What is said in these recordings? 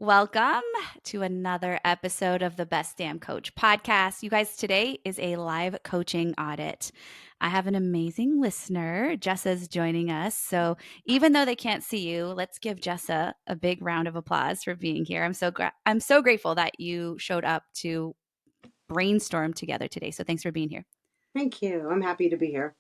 Welcome to another episode of the Best Damn Coach podcast. You guys, today is a live coaching audit. I have an amazing listener. Jessa's joining us. So even though they can't see you, let's give Jessa a big round of applause for being here. I'm so grateful that you showed up to brainstorm together today. So thanks for being here. Thank you. I'm happy to be here.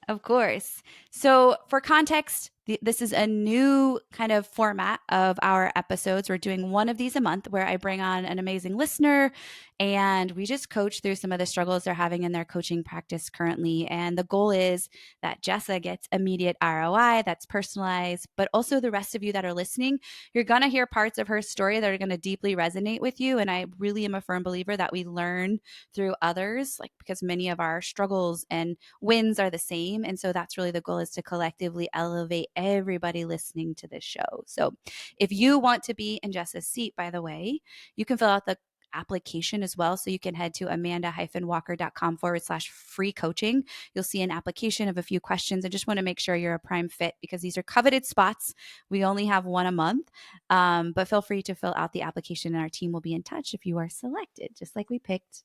Of course. So, for context, this is a new kind of format of our episodes. We're doing one of these a month where I bring on an amazing listener and we just coach through some of the struggles they're having in their coaching practice currently. And the goal is that Jessa gets immediate ROI that's personalized, but also the rest of you that are listening, you're going to hear parts of her story that are going to deeply resonate with you. And I really am a firm believer that we learn through others, like because many of our struggles and wins are the same. And so that's really the goal, is to collectively elevate everybody listening to this show. So if you want to be in Jessa's seat, by the way, you can fill out the application as well. So you can head to amanda-walker.com/free coaching. You'll see an application of a few questions. I just want to make sure you're a prime fit because these are coveted spots. We only have one a month, but feel free to fill out the application and our team will be in touch if you are selected, just like we picked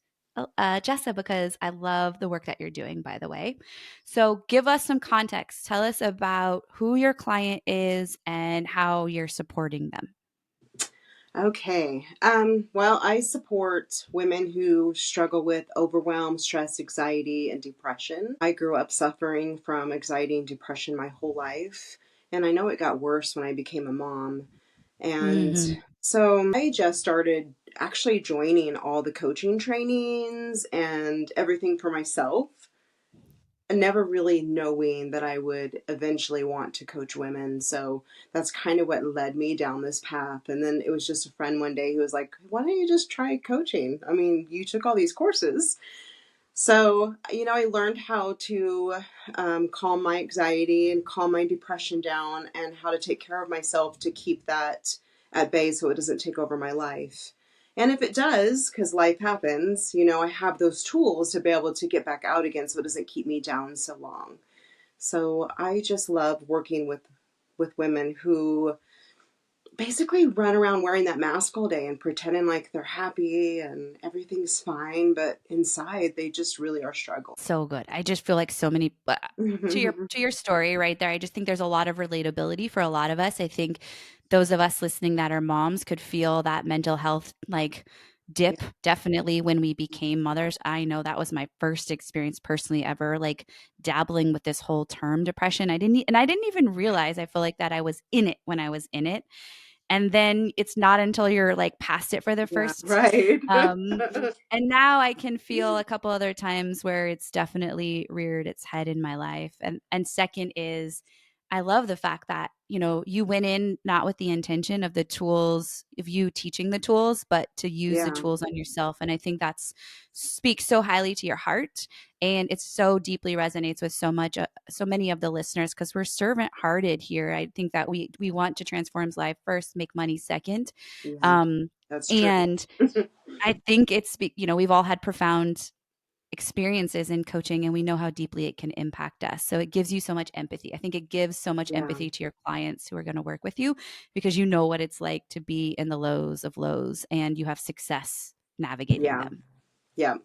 Jessa, because I love the work that you're doing, by the way. So give us some context. Tell us about who your client is and how you're supporting them. Okay. Well, I support women who struggle with overwhelm, stress, anxiety, and depression. I grew up suffering from anxiety and depression my whole life, and I know it got worse when I became a mom. And Mm-hmm. so I just started actually joining all the coaching trainings and everything for myself, and never really knowing that I would eventually want to coach women. So that's kind of what led me down this path. And then it was just a friend one day who was like, why don't you just try coaching? I mean, you took all these courses. So, I learned how to calm my anxiety and calm my depression down, and how to take care of myself to keep that at bay so it doesn't take over my life. And if it does, because life happens, I have those tools to be able to get back out again so it doesn't keep me down so long. So I just love working with women who basically run around wearing that mask all day and pretending like they're happy and everything's fine, but inside they just really are struggling. So good. I just feel like so many to your story right there. I just think there's a lot of relatability for a lot of us. I think those of us listening that are moms could feel that mental health like Yeah. dip definitely when we became mothers. I know that was my first experience personally ever like dabbling with this whole term depression. I didn't even realize, I feel like, that I was in it when I was in it. And then it's not until you're like past it for the Yeah, first right. and now I can feel a couple other times where it's definitely reared its head in my life. And second is, I love the fact that, you went in not with the intention of the tools, of you teaching the tools, but to use the Yeah. tools on yourself. And I think that's speaks so highly to your heart, and it so deeply resonates with so many of the listeners, because we're servant hearted here. I think that we want to transform life first, make money second. Yeah, Um, that's true. and I think we've all had profound experiences in coaching and we know how deeply it can impact us. So it gives you so much empathy. I think it gives so much Yeah. empathy to your clients who are going to work with you, because you know what it's like to be in the lows of lows and you have success navigating Yeah. them. Yeah.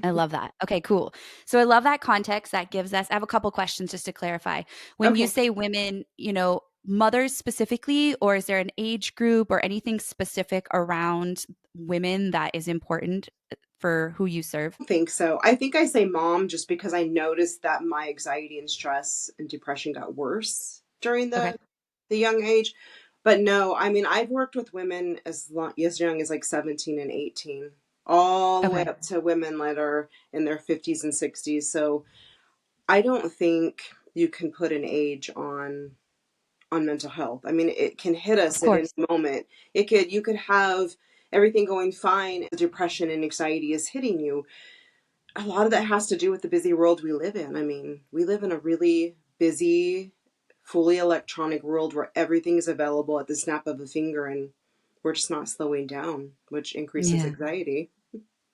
I love that. Okay, cool. So I love that context that gives us. I have a couple questions just to clarify. When you Okay. say women, mothers specifically, or is there an age group or anything specific around women that is important for who you serve? I think so. I think I say mom just because I noticed that my anxiety and stress and depression got worse during Okay. the young age. But no, I mean, I've worked with women as young as like 17 and 18, all the way Okay. up to women that are in their 50s and 60s. So I don't think you can put an age on mental health. I mean, it can hit Of us at any course. moment. You could have everything going fine, depression and anxiety is hitting you. A lot of that has to do with the busy world we live in. I mean, we live in a really busy, fully electronic world where everything is available at the snap of a finger, and we're just not slowing down, which increases Yeah. anxiety.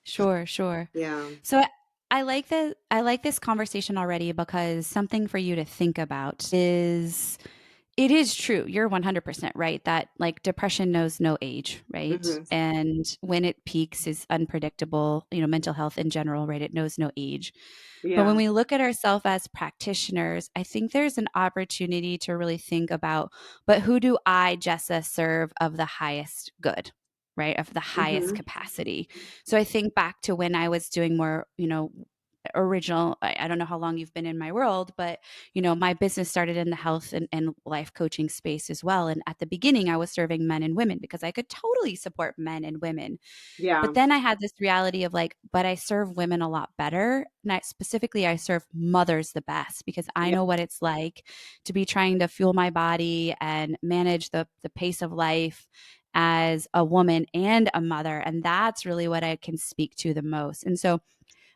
Sure, sure. Yeah. So I like this conversation already, because something for you to think about is It is true. You're 100% right that like depression knows no age, right? Hmm. And when it peaks is unpredictable, mental health in general, right? It knows no age. But when Yeah. we look at ourselves as practitioners, I think there's an opportunity to really think about, but who do I, Jessa, serve of the highest good, right? Of the highest Hmm. capacity. So I think back to when I was doing more, original, I don't know how long you've been in my world, but my business started in the health and life coaching space as well. And at the beginning, I was serving men and women because I could totally support men and women. Yeah. But then I had this reality of like, but I serve women a lot better. And I serve mothers the best because I Yeah. know what it's like to be trying to fuel my body and manage the pace of life as a woman and a mother. And that's really what I can speak to the most. And so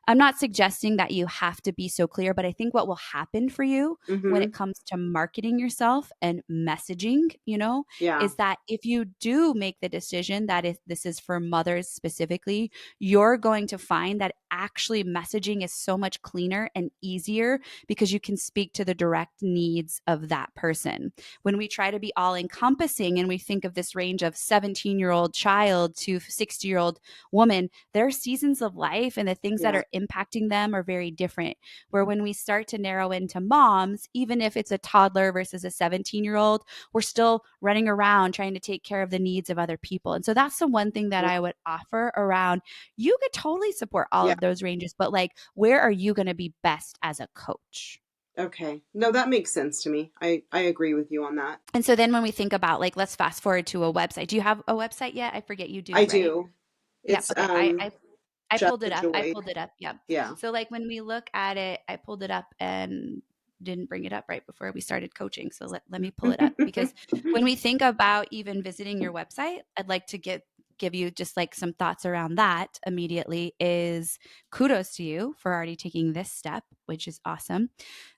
I'm not suggesting that you have to be so clear, but I think what will happen for you when it Hmm. comes to marketing yourself and messaging, Yeah. is that if you do make the decision that if this is for mothers specifically, you're going to find that actually messaging is so much cleaner and easier because you can speak to the direct needs of that person. When we try to be all encompassing and we think of this range of 17-year-old child to 60-year-old woman, their seasons of life and the things that Yeah. are impacting them are very different. Where when we start to narrow into moms, even if it's a toddler versus a 17-year-old, we're still running around trying to take care of the needs of other people. And so that's the one thing that Yeah. I would offer around. You could totally support all Yeah. of those ranges, but like, where are you going to be best as a coach? Okay. No, that makes sense to me. I agree with you on that. And so then when we think about like, let's fast forward to a website. Do you have a website yet? I forget you do, I right? do. Yeah. It's Okay. I pulled it Jessa up. I Joy. pulled it up. Yeah. Yeah. So like when we look at it, I pulled it up and didn't bring it up right before we started coaching. So let me pull it up because when we think about even visiting your website, I'd like to give you just like some thoughts around that immediately is kudos to you for already taking this step, which is awesome.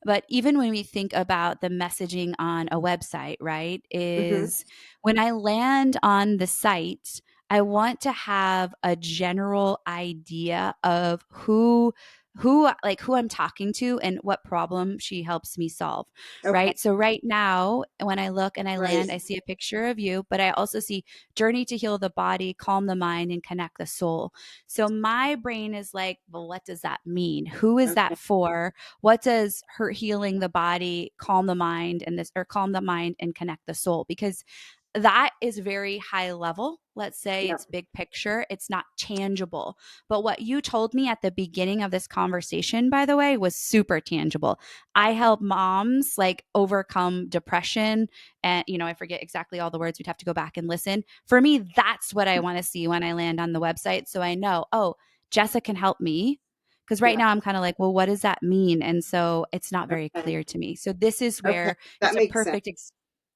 But even when we think about the messaging on a website, right, Hmm. is when I land on the site, I want to have a general idea of who I'm talking to and what problem she helps me solve, Okay. right? So right now when I look and I Right. land, I see a picture of you, but I also see journey to heal the body, calm the mind and connect the soul. So my brain is like, well, what does that mean? Who is that Okay. for? What does her healing the body, calm the mind and this or calm the mind and connect the soul? Because that is very high level. Let's say Yeah. it's big picture, it's not tangible. But what you told me at the beginning of this conversation, by the way, was super tangible. I help moms like overcome depression. And, I forget exactly all the words. We'd have to go back and listen. For me, that's what I want to see when I land on the website. So I know, oh, Jessa can help me. Because right Yeah. now I'm kind of like, well, what does that mean? And so it's not very Okay. clear to me. So this is Okay. where That it's a makes sense. perfect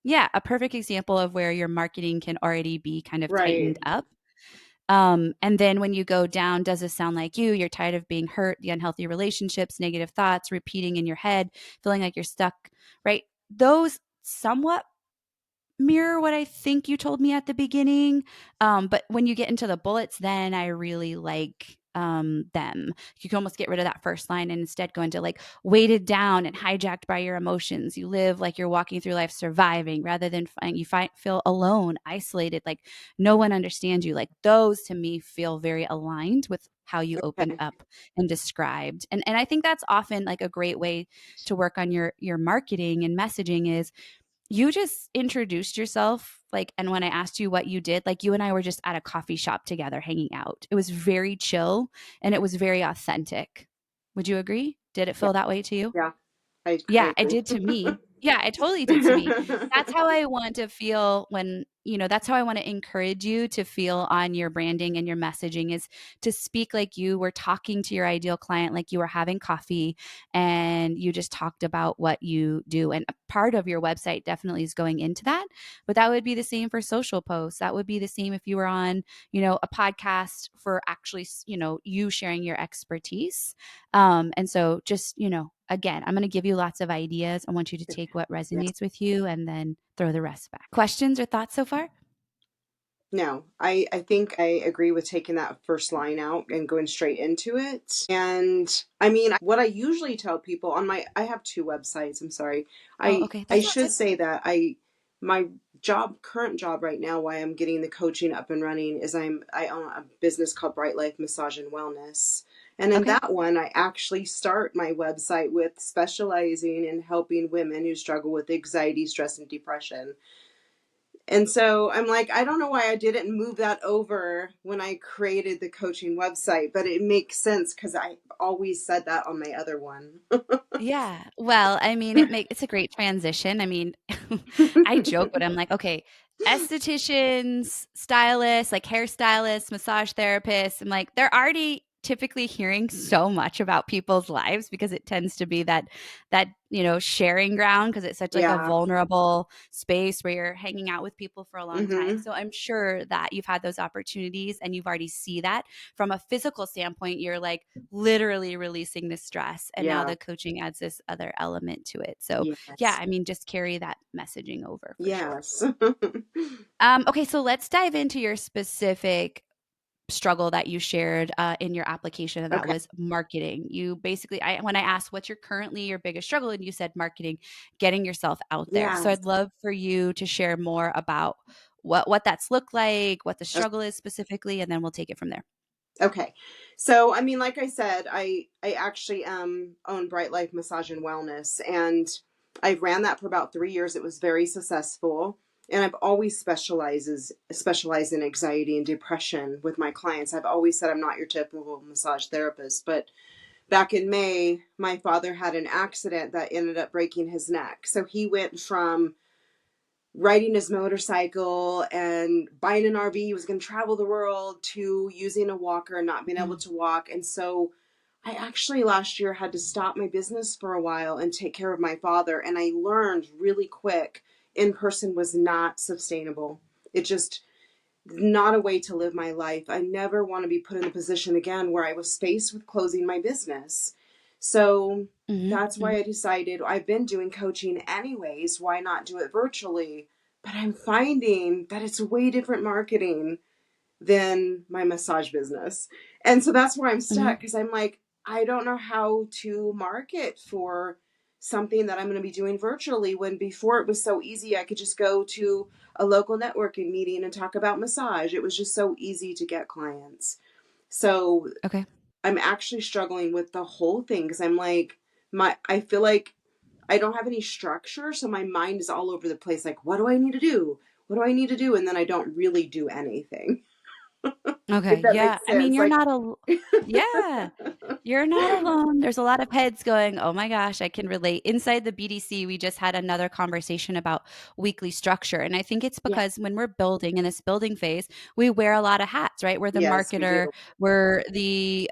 yeah, a perfect example of where your marketing can already be kind of Right. tightened up. And then when you go down, does this sound like you? You're tired of being hurt, the unhealthy relationships, negative thoughts repeating in your head, feeling like you're stuck, right? Those somewhat mirror what I think you told me at the beginning. But when you get into the bullets, then I really like them. You can almost get rid of that first line and instead go into like weighted down and hijacked by your emotions. You live like you're walking through life surviving rather than feel alone, isolated, like no one understands you. Like those to me feel very aligned with how you opened Okay. up and described. And I think that's often like a great way to work on your marketing and messaging is you just introduced yourself, like, and when I asked you what you did, like, you and I were just at a coffee shop together hanging out. It was very chill and it was very authentic. Would you agree? Did it Yeah. feel that way to you? Yeah. I Yeah, it agree. did to me. Yeah, it totally did to me. That's how I want to feel that's how I want to encourage you to feel on your branding and your messaging is to speak like you were talking to your ideal client, like you were having coffee and you just talked about what you do. And a part of your website definitely is going into that. But that would be the same for social posts. That would be the same if you were on, a podcast for actually, you sharing your expertise. And so just, again, I'm going to give you lots of ideas. I want you to Okay. take what Yeah. resonates with you and then throw the rest back. Questions or thoughts so far? No, I think I agree with taking that first line out and going straight into it. And I mean, what I usually tell people on I have two websites. I'm sorry. Oh, I okay. I That's all should good. say that my current job right now, why I'm getting the coaching up and running is I own a business called Bright Life Massage and Wellness. And in Okay. that one, I actually start my website with specializing in helping women who struggle with anxiety, stress, and depression. And so I'm like, I don't know why I didn't move that over when I created the coaching website, but it makes sense because I always said that on my other one. Yeah. Well, I mean, it's a great transition. I mean, I joke, but I'm like, okay, estheticians, stylists, like hairstylists, massage therapists, I'm like, they're already typically hearing so much about people's lives because it tends to be that sharing ground because it's such like a Yeah. vulnerable space where you're hanging out with people for a long time. Hmm. So I'm sure that you've had those opportunities and you've already see that from a physical standpoint, you're like literally releasing the stress. And now Yeah. the coaching adds this other element to it. So, yeah, Yes. I mean, just carry that messaging over for sure. Yes. Okay, so let's dive into your specific struggle that you shared in your application, and that Okay. was marketing. You basically, when I asked what's your biggest struggle, and you said marketing, getting yourself out there. So Yes. I'd love for you to share more about what that's looked like, what the struggle is specifically, and then we'll take it from there. Okay. So, I mean, like I said, I actually own Bright Life Massage and Wellness, and I ran that for about 3 years. It was very successful, and I've always specialized in anxiety and depression with my clients. I've always said I'm not your typical massage therapist, but back in May, my father had an accident that ended up breaking his neck. So he went from riding his motorcycle and buying an RV. He was going to travel the world to using a walker and not being able Mm, to walk. And so I actually last year had to stop my business for a while and take care of my father. And I learned really quick in person was not sustainable. It just not a way to live my life. I never want to be put in the position again where I was faced with closing my business. So mhm, that's why mhm. I decided I've been doing coaching anyways. Why not do it virtually? But I'm finding that it's way different marketing than my massage business. And so that's where I'm Mhm. stuck because I'm like, I don't know how to market for something that I'm going to be doing virtually when before it was so easy. I could just go to a local networking meeting and talk about massage. It was just so easy to get clients. So Okay. I'm actually struggling with the whole thing because I'm like, I feel like I don't have any structure. So my mind is all over the place. Like, what do I need to do? What do I need to do? And then I don't really do anything. Okay. If that Yeah. makes I mean, sense. Like, yeah. You're not alone. There's a lot of heads going, oh my gosh, I can relate. Inside the BDC, we just had another conversation about weekly structure. And I think it's yeah, because when we're building in this building phase, we wear a lot of hats, right? We're the yes, we do. marketer, we're the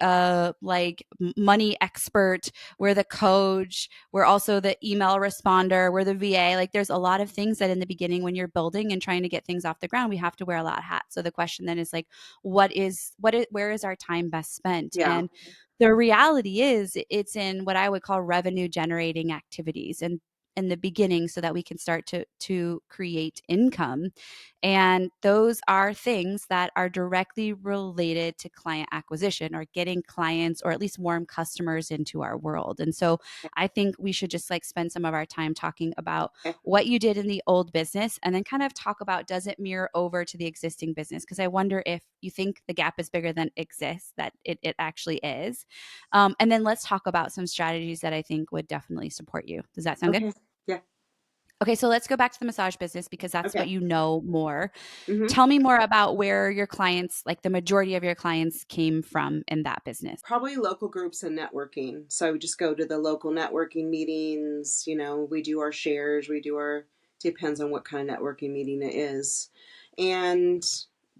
money expert, we're the coach, we're also the email responder, we're the VA. Like there's a lot of things that in the beginning when you're building and trying to get things off the ground, we have to wear a lot of hats. So the question then is like, where is our time best spent? Yeah. And the reality is it's in what I would call revenue generating activities and in the beginning so that we can start to create income. And those are things that are directly related to client acquisition or getting clients or at least warm customers into our world. And so I think we should just like spend some of our time talking about Okay. what you did in the old business and then kind of talk about does it mirror over to the existing business? Because I wonder if you think the gap is bigger than exists, that it actually is. And then let's talk about some strategies that I think would definitely support you. Does that sound good? Okay. Yeah. Okay, so let's go back to the massage business because that's what Okay. you know more. Hmm. Tell me more about where your clients, like the majority of your clients, came from in that business. Probably local groups and networking. So I would just go to the local networking meetings. We do our shares, depends on what kind of networking meeting it is. And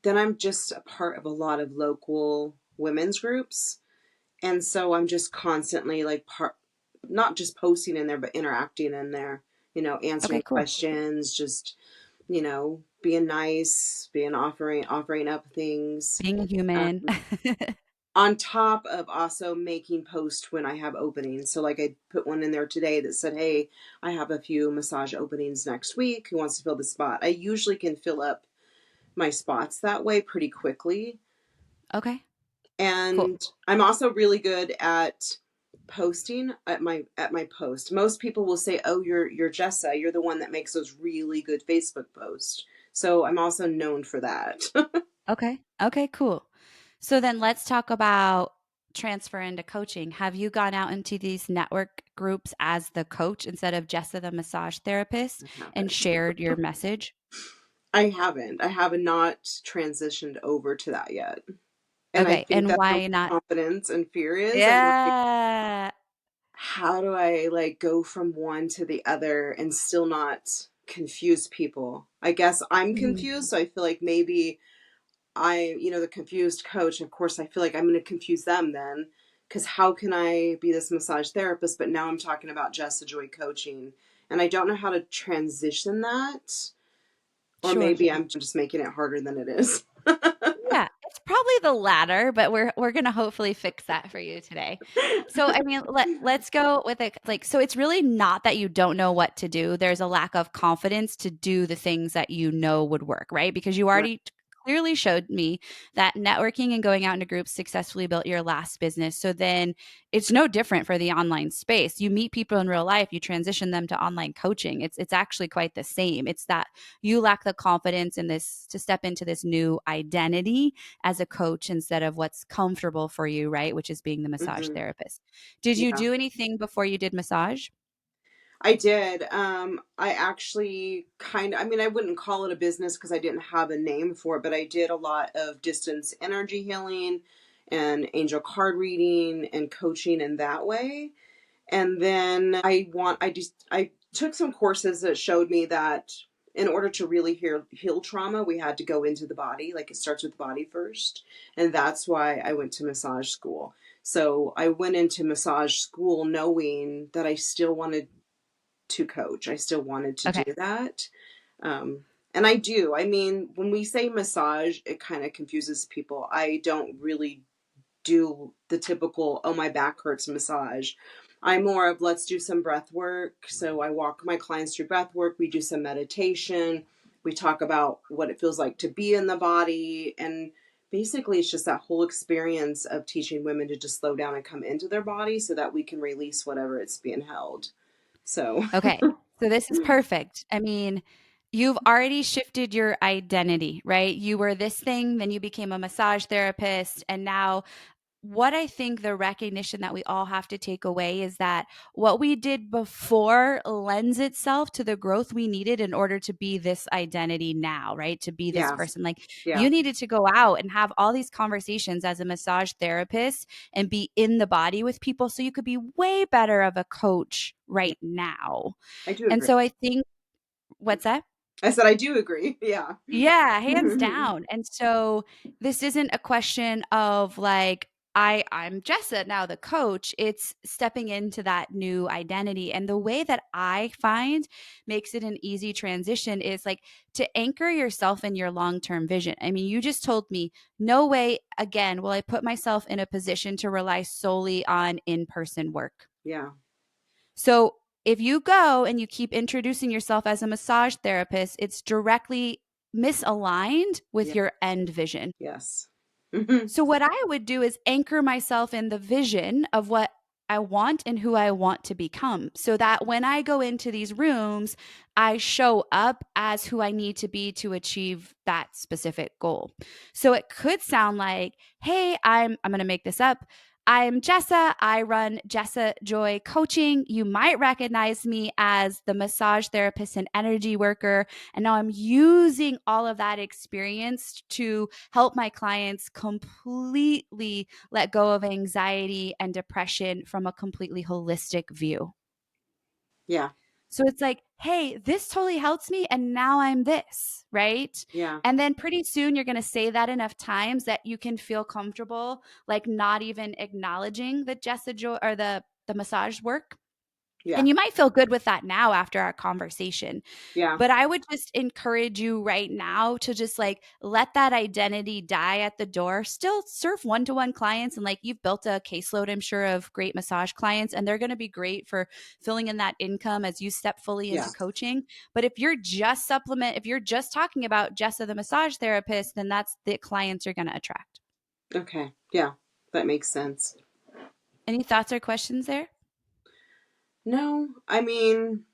then I'm just a part of a lot of local women's groups. And so I'm just constantly like not just posting in there, but interacting in there, Okay, answering cool. questions, just, being nice, offering up things. Being a human. Um, on top of also making posts when I have openings. So like I put one in there today that said, hey, I have a few massage openings next week. Who wants to fill the spot? I usually can fill up my spots that way pretty quickly. Okay, cool. And I'm also really good at posting at my post. Most people will say, "Oh, you're Jessa. You're the one that makes those really good Facebook posts." So I'm also known for that. Okay. Okay, cool. So then let's talk about transfer into coaching. Have you gone out into these network groups as the coach instead of Jessa the massage therapist I and haven't. shared your message? I haven't. I have not transitioned over to that yet. And I Okay. think And that's where why my not? confidence and fear is. I'm like, Yeah. how do I like go from one to the other and still not confuse people? I guess I'm Mhm. confused, so I feel like maybe the confused coach, of course, I feel like I'm going to confuse them then. Because how can I be this massage therapist, but now I'm talking about JessaJoy coaching, and I don't know how to transition that, or Sure. maybe I'm just making it harder than it is. Yeah, it's probably the latter, but we're gonna hopefully fix that for you today. So, I mean, let's go with it. Like, so it's really not that you don't know what to do. There's a lack of confidence to do the things that you know would work, right? Because you Right. already clearly showed me that networking and going out into groups successfully built your last business. So then it's no different for the online space. You meet people in real life, you transition them to online coaching. It's actually quite the same. It's that you lack the confidence in this to step into this new identity as a coach instead of what's comfortable for you, right? Which is being the massage Hmm. therapist. Did you Yeah. do anything before you did massage? I did. I actually I mean, I wouldn't call it a business because I didn't have a name for it, but I did a lot of distance energy healing and angel card reading and coaching in that way. And then I took some courses that showed me that in order to really heal trauma, we had to go into the body. Like it starts with the body first. And that's why I went to massage school. So I went into massage school knowing that I still wanted to coach. I still wanted to do Okay. that. And I do. I mean, when we say massage, it kind of confuses people. I don't really do the typical, oh, my back hurts massage. I'm more of let's do some breath work. So I walk my clients through breath work. We do some meditation. We talk about what it feels like to be in the body. And basically, it's just that whole experience of teaching women to just slow down and come into their body so that we can release whatever it's being held. So, Okay. So this is perfect. I mean, you've already shifted your identity, right? You were this thing, then you became a massage therapist, and now what I think the recognition that we all have to take away is that what we did before lends itself to the growth we needed in order to be this identity now, right? To be this yeah, person. Like yeah, you needed to go out and have all these conversations as a massage therapist and be in the body with people so you could be way better of a coach yeah. right now. I do And agree. so I think, what's that? I said I do agree. Yeah. Yeah, hands down. And so this isn't a question of like I'm Jessa now the coach. It's stepping into that new identity. And the way that I find makes it an easy transition is like to anchor yourself in your long-term vision. I mean, you just told me no way again will I put myself in a position to rely solely on in-person work. Yeah. So if you go and you keep introducing yourself as a massage therapist, it's directly misaligned with Yeah. your end vision. Yes. Hmm. So, what I would do is anchor myself in the vision of what I want and who I want to become so that when I go into these rooms, I show up as who I need to be to achieve that specific goal. So it could sound like, hey, I'm going to make this up. I'm Jessa. I run JessaJoy Coaching. You might recognize me as the massage therapist and energy worker. And now I'm using all of that experience to help my clients completely let go of anxiety and depression from a completely holistic view. Yeah. So it's like, hey, this totally helps me. And now I'm this, right? Yeah. And then pretty soon you're going to say that enough times that you can feel comfortable, like not even acknowledging the Jessa Joy or the massage work. Yeah. And you might feel good with that now after our conversation. Yeah. But I would just encourage you right now to just like let that identity die at the door. Still serve one to one clients. And like you've built a caseload, I'm sure, of great massage clients, and they're going to be great for filling in that income as you step fully into Yeah. coaching. But if you're just talking about Jessa, the massage therapist, then that's the clients you're going to attract. Okay. Yeah. That makes sense. Any thoughts or questions there? No, I mean,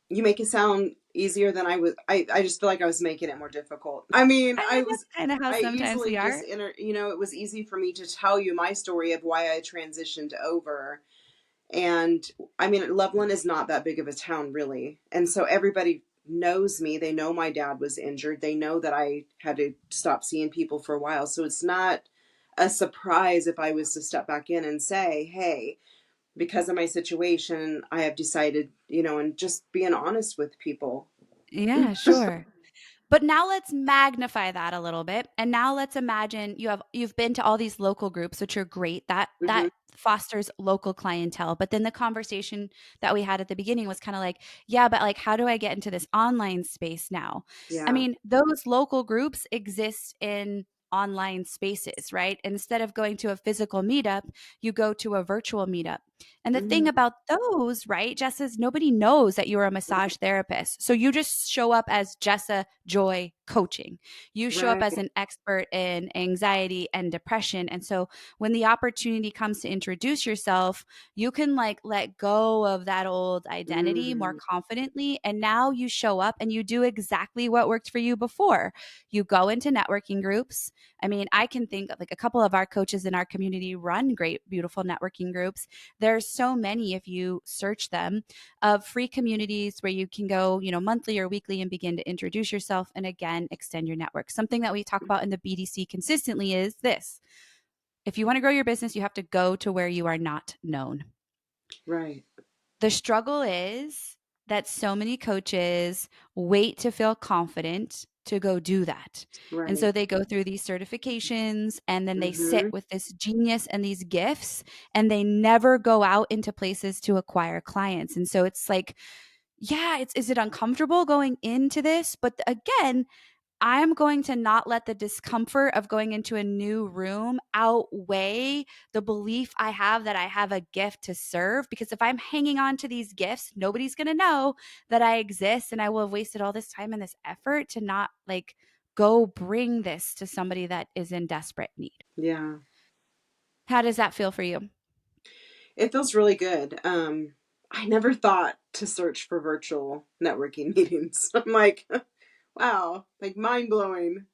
you make it sound easier than I was. I just feel like I was making it more difficult. I mean, I think that's kind of how I sometimes easily we just, are. it was easy for me to tell you my story of why I transitioned over. And I mean, Loveland is not that big of a town, really. And so everybody knows me. They know my dad was injured. They know that I had to stop seeing people for a while. So it's not a surprise if I was to step back in and say, hey, because of my situation, I have decided, and just being honest with people. Yeah, sure. But now let's magnify that a little bit. And now let's imagine you've been to all these local groups, which are great. That Hmm. fosters local clientele. But then the conversation that we had at the beginning was kind of like, yeah, but like how do I get into this online space now? I Yeah. mean, those local groups exist in online spaces, right? Instead of going to a physical meetup, you go to a virtual meetup. And the thing Hmm. about those, right, Jess, is nobody knows that you're a massage therapist. So you just show up as JessaJoy coaching. You show up as Right. an expert in anxiety and depression. And so when the opportunity comes to introduce yourself, you can like let go of that old identity more Mm. confidently. And now you show up and you do exactly what worked for you before. You go into networking groups. I mean, I can think of like a couple of our coaches in our community run great, beautiful networking groups. There's so many, if you search them, of free communities where you can go, monthly or weekly and begin to introduce yourself and again extend your network. Something that we talk about in the BDC consistently is this: if you want to grow your business, you have to go to where you are not known. Right. The struggle is that so many coaches wait to feel confident to go do that. And Right. so they go through these certifications and then they sit Hmm. with this genius and these gifts and they never go out into places to acquire clients. And so it's like, yeah, is it uncomfortable going into this? But again, I'm going to not let the discomfort of going into a new room outweigh the belief I have that I have a gift to serve. Because if I'm hanging on to these gifts, nobody's going to know that I exist. And I will have wasted all this time and this effort to not like go bring this to somebody that is in desperate need. Yeah. How does that feel for you? It feels really good. I never thought to search for virtual networking meetings. I'm like, wow, like mind blowing.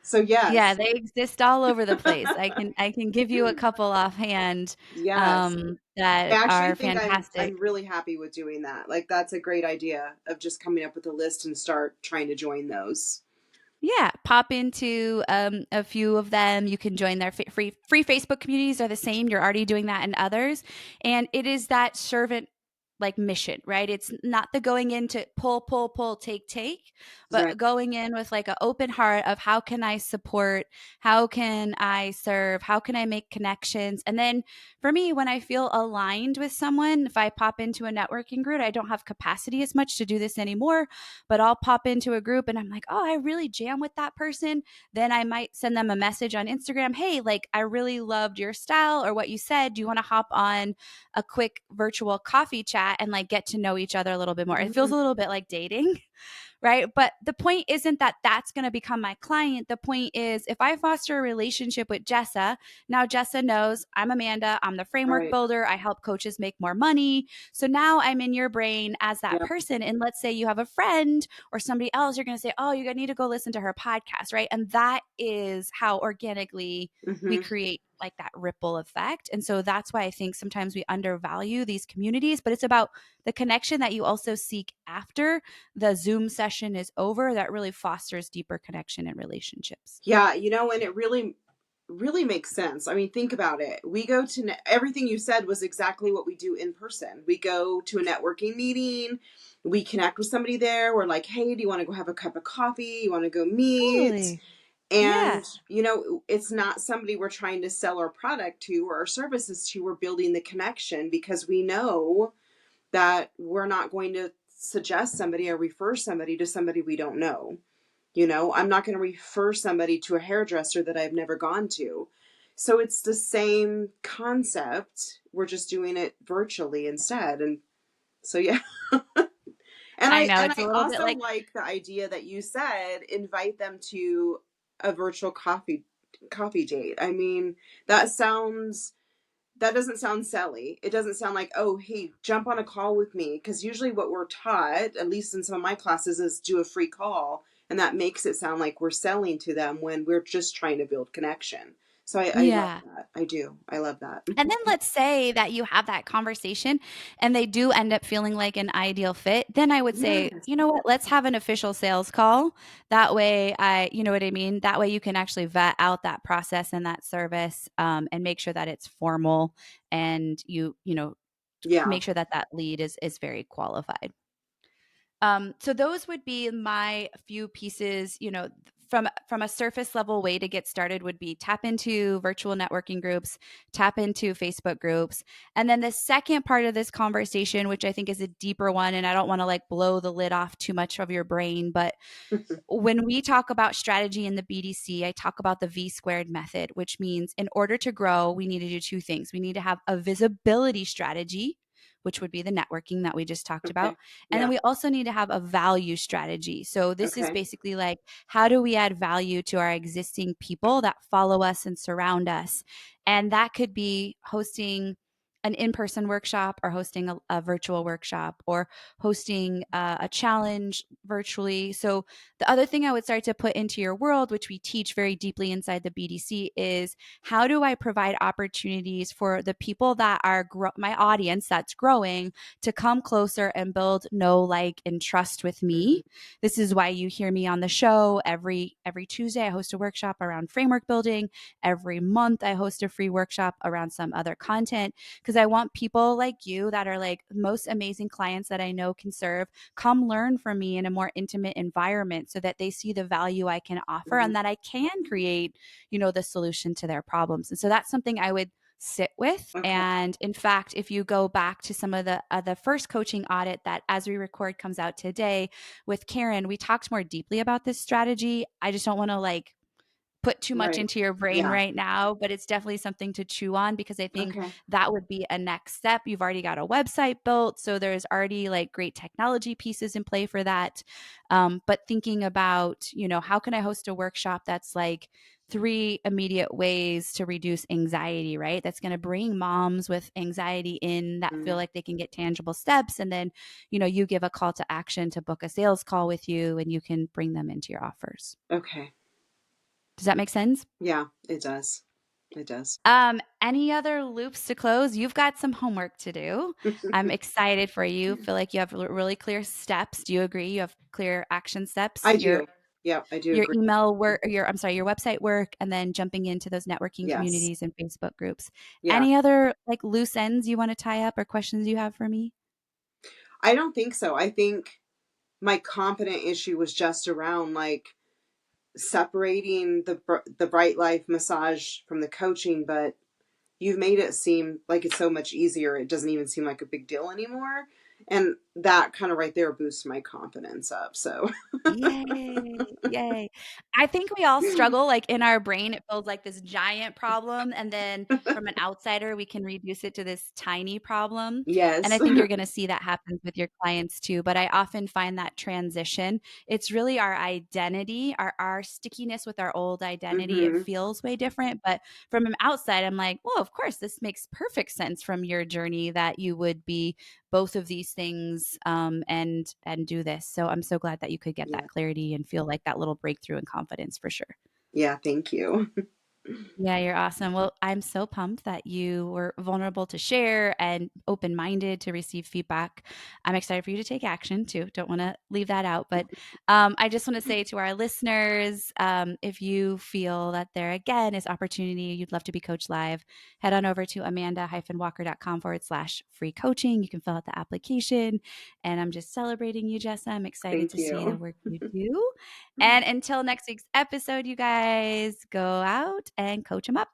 So Yeah, yes, they exist all over the place. I can give you a couple offhand yes. I that actually are think I'm fantastic. really happy with doing that. Like that's a great idea of just coming up with a list and start trying to join those. Yeah, pop into a few of them. You can join their free Facebook communities are the same. You're already doing that in others, and it is that servant like mission, right? It's not the going in to pull, take, Right. but going in with like an open heart of how can I support, how can I serve, how can I make connections, and then for me, when I feel aligned with someone, if I pop into a networking group, I don't have capacity as much to do this anymore, but I'll pop into a group and I'm like, oh, I really jam with that person. Then I might send them a message on Instagram. Hey, like, I really loved your style or what you said. Do you want to hop on a quick virtual coffee chat and like get to know each other a little bit more? It feels Mm, a little bit like dating. Right. But the point isn't that that's going to become my client. The point is, if I foster a relationship with Jessa, now Jessa knows I'm Amanda. I'm the framework right. builder. I help coaches make more money. So now I'm in your brain as that Yep. person. And let's say you have a friend or somebody else, you're going to say, oh, you need to go listen to her podcast. Right. And that is how organically we Hmm. create like that ripple effect. And so that's why I think sometimes we undervalue these communities, but it's about the connection that you also seek after the Zoom session is over that really fosters deeper connection and relationships. Yeah, and it really makes sense. I mean, think about it. We go to everything you said was exactly what we do in person. We go to a networking meeting, we connect with somebody there. We're like, hey, do you want to go have a cup of coffee? You want to go meet? Totally. Yeah. And, it's not somebody we're trying to sell our product to or our services to. We're building the connection because we know that we're not going to suggest somebody or refer somebody to somebody we don't know. I'm not going to refer somebody to a hairdresser that I've never gone to. So it's the same concept. We're just doing it virtually instead. And so yeah. And I I know and it's a I little bit also like, like the idea that you said invite them to a virtual coffee date. I mean, that sounds that doesn't sound selly. It doesn't sound like, oh, hey, jump on a call with me. Because usually what we're taught, at least in some of my classes, is do a free call. And that makes it sound like we're selling to them when we're just trying to build connection. So I love Yeah. that. I do. I love that. And then let's say that you have that conversation and they do end up feeling like an ideal fit. Then I would say, Yes. you know what, let's have an official sales call. That way, you know what I mean? That way you can actually vet out that process and that service, and make sure that it's formal, and you know, Yeah. make sure that that lead is very qualified. So those would be my few pieces, you know, from a surface level way to get started would be tap into virtual networking groups, tap into Facebook groups. And then the second part of this conversation, which I think is a deeper one, and I don't want to like blow the lid off too much of your brain, but when we talk about strategy in the BDC, I talk about the V squared method, which means in order to grow, we need to do two things. We need to have a visibility strategy, which would be the networking that we just talked Okay. about. And then Yeah. we also need to have a value strategy. So this is Okay. basically like, how do we add value to our existing people that follow us and surround us? And that could be hosting an in-person workshop, or hosting a virtual workshop, or hosting a challenge virtually. So the other thing I would start to put into your world, which we teach very deeply inside the BDC, is how do I provide opportunities for the people that are my audience that's growing to come closer and build know, like, and trust with Hmm. me. This is why you hear me on the show every Tuesday. I host a workshop around framework building. Every month I host a free workshop around some other content, because I want people like you that are like most amazing clients that I know can serve come learn from me in a more intimate environment, so that they see the value I can offer Hmm. and that I can create, you know, the solution to their problems. And so that's something I would sit with. Okay. And in fact, if you go back to some of the first coaching audit that as we record comes out today with Karen, we talked more deeply about this strategy. I just don't want to like put too much Right. into your brain Yeah. right now, but it's definitely something to chew on, because I think Okay. that would be a next step. You've already got a website built, so there's already like great technology pieces in play for that. But thinking about, you know, how can I host a workshop that's like three immediate ways to reduce anxiety, right? That's going to bring moms with anxiety in that feel Mm. like they can get tangible steps. And then, you know, you give a call to action to book a sales call with you, and you can bring them into your offers. Okay. Does that make sense? Yeah, it does. It does. Any other loops to close? You've got some homework to do. I'm excited for you. Feel like you have really clear steps. Do you agree? You have clear action steps. I Your do. Yeah, I do your agree. email work, or I'm sorry, your website work, and then jumping into those networking Yes. communities and Facebook groups. Yeah. Any other like loose ends you want to tie up, or questions you have for me? I don't think so. I think my confident issue was just around like separating the bright life massage from the coaching, but you've made it seem like it's so much easier. It doesn't even seem like a big deal anymore. And that kind of right there boosts my confidence up. So, Yay, yay. I think we all struggle, like, in our brain, it feels like this giant problem, and then from an outsider, we can reduce it to this tiny problem, and I yes. think you're gonna see that happens with your clients too, but I often find that transition, it's really our identity, our stickiness with our old identity, it Hmm. feels way different, but from an outside, I'm like, "Well, of course, this makes perfect sense from your journey that you would be both of these things, and do this." So I'm so glad that you could get Yeah. that clarity and feel like that little breakthrough in confidence for sure. Yeah. Thank you. Yeah, you're awesome. Well, I'm so pumped that you were vulnerable to share and open minded to receive feedback. I'm excited for you to take action too. Don't want to leave that out. But I just want to say to our listeners, if you feel that there again is opportunity, you'd love to be coached live, head on over to amanda-walker.com/free coaching. You can fill out the application. And I'm just celebrating you, Jessa. I'm excited Thank to see the you. work you do. And until next week's episode, you guys go out and coach them up.